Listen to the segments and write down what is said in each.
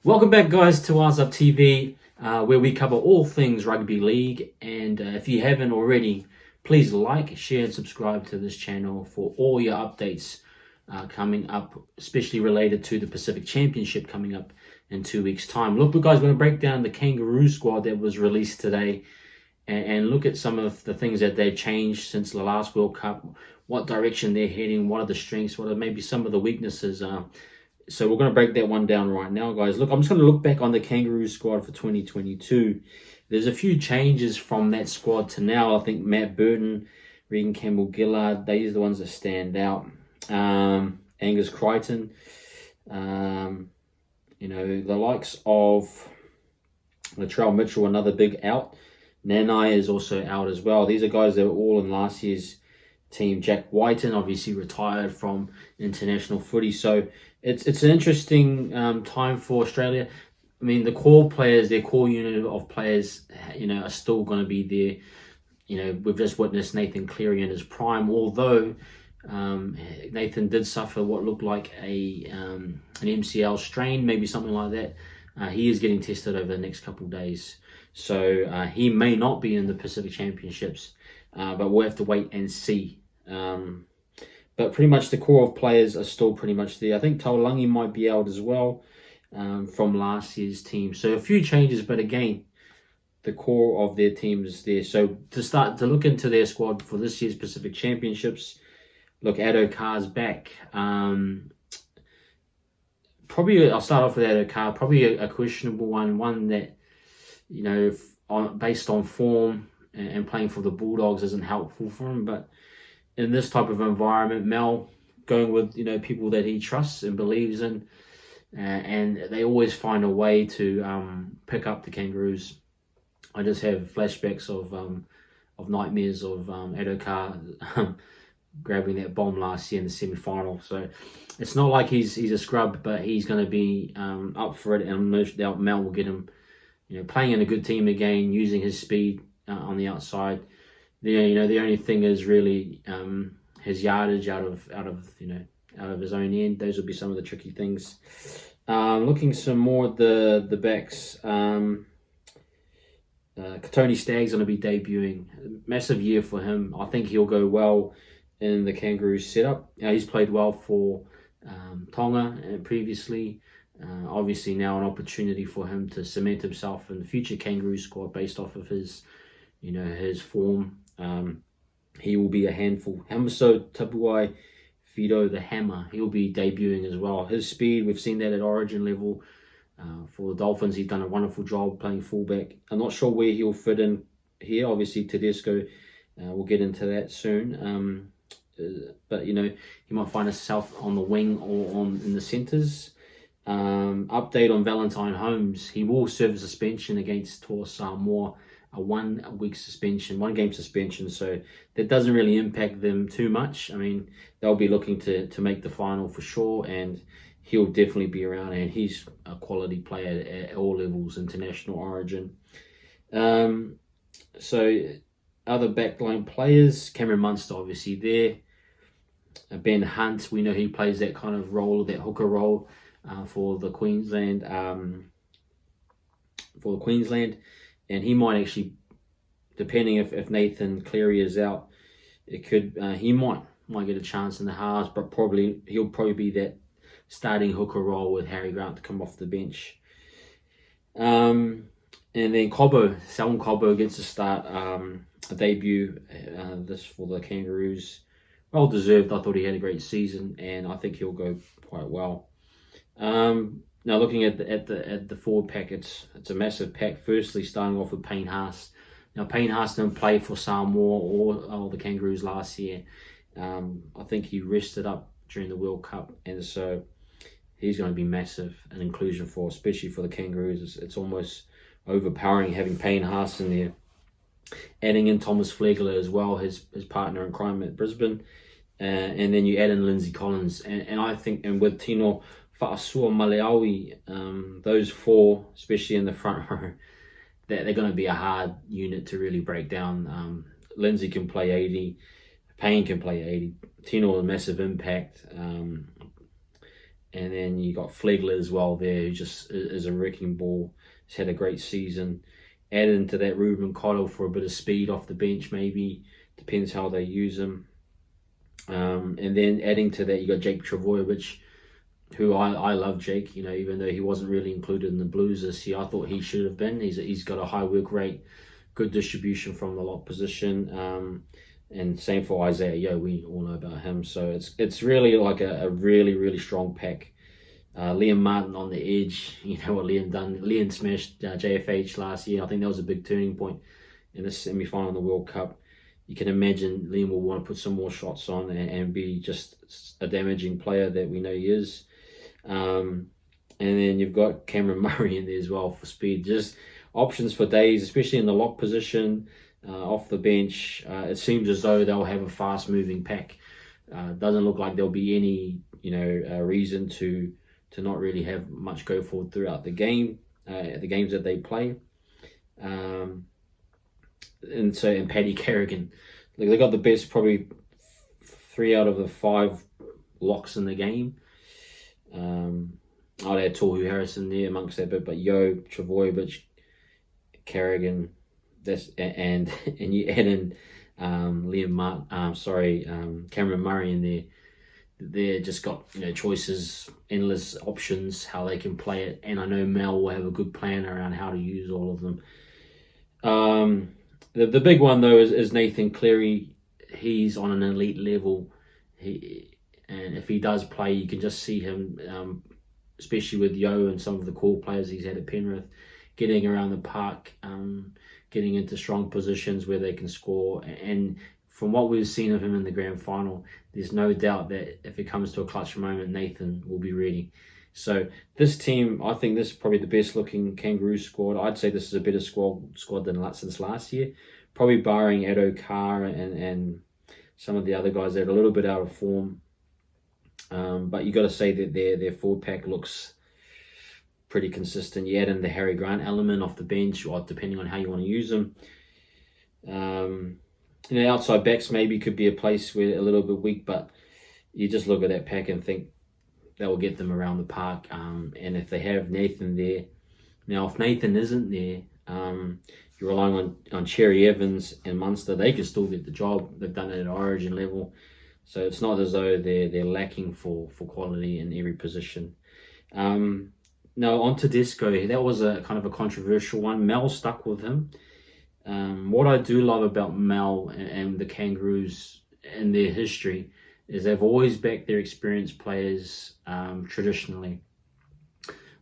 Welcome back, guys, to Ours Up TV, where we cover all things rugby league. And if you haven't already, please like, share, and subscribe to this channel for all your updates coming up, especially related to the Pacific Championship coming up in 2 weeks' time. Look, guys, we're going to break down the Kangaroo squad that was released today and look at some of the things that they've changed since the last World Cup, what direction they're heading, what are the strengths, what are maybe some of the weaknesses. So we're going to break that one down right now, guys. Look, I'm just going to look back on the Kangaroo squad for 2022. There's a few changes from that squad to now. I think Matt Burton, Regan Campbell-Gillard, these are the ones that stand out. Angus Crichton, the likes of Latrell Mitchell, another big out. Nanai is also out as well. These are guys that were all in last year's team. Jack Whiten obviously retired from international footy, so it's an interesting time for Australia. I mean, the core players, their core unit of players, are still going to be there. We've just witnessed Nathan Cleary in his prime, although Nathan did suffer what looked like an MCL strain, maybe something like that. He is getting tested over the next couple of days, so he may not be in the Pacific Championships, but we'll have to wait and see. But pretty much the core of players are still pretty much there. I think Taulangi might be out as well from last year's team. So a few changes, but again, the core of their team is there. So to start to look into their squad for this year's Pacific Championships, look, Addo-Carr's back. Probably I'll start off with Addo-Carr. Probably a questionable one that, based on form and playing for the Bulldogs isn't helpful for him, but in this type of environment, Mel going with people that he trusts and believes in, and they always find a way to pick up the Kangaroos. I just have flashbacks of nightmares of Addo-Carr grabbing that bomb last year in the semi-final. So it's not like he's a scrub, but he's going to be up for it, and no doubt Mel will get him, playing in a good team again, using his speed on the outside. The only thing is really his yardage out of his own end. Those will be some of the tricky things. Looking some more at the backs. Tony Stagg's going to be debuting. Massive year for him. I think he'll go well in the Kangaroos setup. He's played well for Tonga previously. Obviously now an opportunity for him to cement himself in the future Kangaroo squad based off of his form. He will be a handful. Hamiso Tapuai Fido the Hammer, he'll be debuting as well. His speed, we've seen that at origin level. For the Dolphins, he's done a wonderful job playing fullback. I'm not sure where he'll fit in here. Obviously, Tedesco, we'll get into that soon. But, he might find himself on the wing or in the centres. Update on Valentine Holmes. He will serve a suspension against Tor Samoa. A 1 game suspension, so that doesn't really impact them too much. I mean, they'll be looking to make the final for sure, and he'll definitely be around, and he's a quality player at all levels, international origin. So other backline players, Cameron Munster obviously there. Ben Hunt, we know he plays that kind of role, that hooker role for the Queensland. And he might actually, depending if Nathan Cleary is out, he might get a chance in the halves, but he'll probably be that starting hooker role with Harry Grant to come off the bench. And then Selwyn Cobbo gets to start a debut this for the Kangaroos. Well deserved. I thought he had a great season, and I think he'll go quite well. Now looking at the forward pack, it's a massive pack. Firstly, starting off with Payne Haas. Now Payne Haas didn't play for Samoa or the Kangaroos last year. I think he rested up during the World Cup, and so he's going to be massive an inclusion especially for the Kangaroos. It's almost overpowering having Payne Haas in there. Adding in Thomas Flegler as well, his partner in crime at Brisbane, and then you add in Lindsay Collins, and I think, and with Tino Fa'asua Maleaui, those four, especially in the front row, they're going to be a hard unit to really break down. Lindsay can play 80, Payne can play 80, Tino a massive impact, And then you got Flegler as well there, who just is a wrecking ball. He's had a great season. Add into that Ruben Cotter for a bit of speed off the bench, maybe. Depends how they use him. And then adding to that, you got Jake Trbojevic, who I love Jake, even though he wasn't really included in the Blues this year. I thought he should have been. He's got a high work rate, good distribution from the lock position. And same for Isaiah Yo, we all know about him. So it's really like a really, really strong pack. Liam Martin on the edge, you know what Liam done. Liam smashed JFH last year. I think that was a big turning point in the semi-final of the World Cup. You can imagine Liam will want to put some more shots on and be just a damaging player that we know he is. And then you've got Cameron Murray in there as well for speed. Just options for days, especially in the lock position, off the bench. It seems as though they'll have a fast-moving pack. Doesn't look like there'll be any, reason to not really have much go forward throughout the game, the games that they play. And Paddy Carrigan, they got the best, probably 3 out of the 5 locks in the game. I'd add Tohu Harrison there amongst that bit, but Yo, Trbojevic, Carrigan, and you add in Cameron Murray in there. They're just got choices, endless options how they can play it, and I know Mel will have a good plan around how to use all of them. The big one though is Nathan Cleary. He's on an elite level. And if he does play, you can just see him, especially with Yo and some of the core players he's had at Penrith, getting around the park, getting into strong positions where they can score. And from what we've seen of him in the grand final, there's no doubt that if it comes to a clutch moment, Nathan will be ready. So this team, I think this is probably the best looking Kangaroo squad. I'd say this is a better squad than since last year. Probably barring Addo Carr and some of the other guys that are a little bit out of form. But you got to say that their forward pack looks pretty consistent. You add in the Harry Grant element off the bench, or depending on how you want to use them. Outside backs maybe could be a place where a little bit weak, but you just look at that pack and think that will get them around the park. And if they have Nathan there, now if Nathan isn't there, you're relying on Cherry Evans and Munster. They can still get the job. They've done it at Origin level. So it's not as though they're lacking for quality in every position. Now on to Tedesco. That was a kind of a controversial one. Mel stuck with him. What I do love about Mel and the Kangaroos and their history is they've always backed their experienced players traditionally.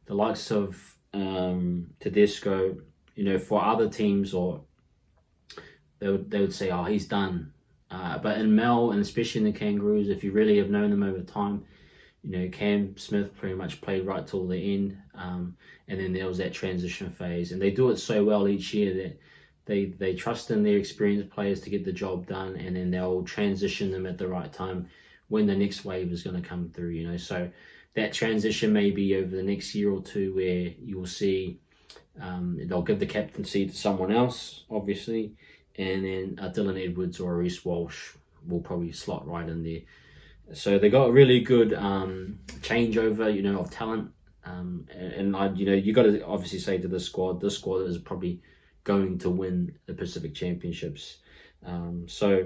The likes of Tedesco, for other teams, or they would say, oh, he's done. But in Mel, and especially in the Kangaroos, if you really have known them over time, Cam Smith pretty much played right till the end. And then there was that transition phase. And they do it so well each year that they trust in their experienced players to get the job done, and then they'll transition them at the right time when the next wave is going to come through, So that transition may be over the next year or two where you will see they'll give the captaincy to someone else, obviously, and then Dylan Edwards or Reece Walsh will probably slot right in there. So they got a really good changeover, of talent. And you got to obviously say to this squad is probably going to win the Pacific Championships. It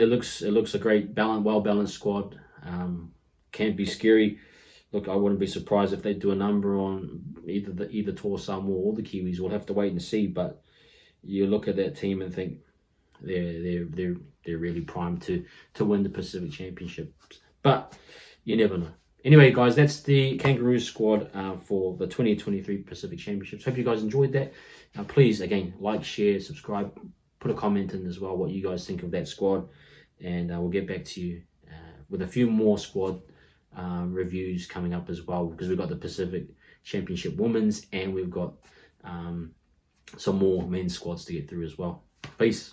looks a great well balanced squad. Can't be scary. Look, I wouldn't be surprised if they do a number on either Tor Samoa or the Kiwis. We'll have to wait and see. But you look at that team and think they're really primed to win the Pacific Championships. But you never know. Anyway, guys, that's the Kangaroo squad for the 2023 Pacific Championships. Hope you guys enjoyed that. Please, again, like, share, subscribe, put a comment in as well what you guys think of that squad. And we'll get back to you with a few more squad reviews coming up as well, because we've got the Pacific Championship Women's and we've got some more men's squads to get through as well. Peace.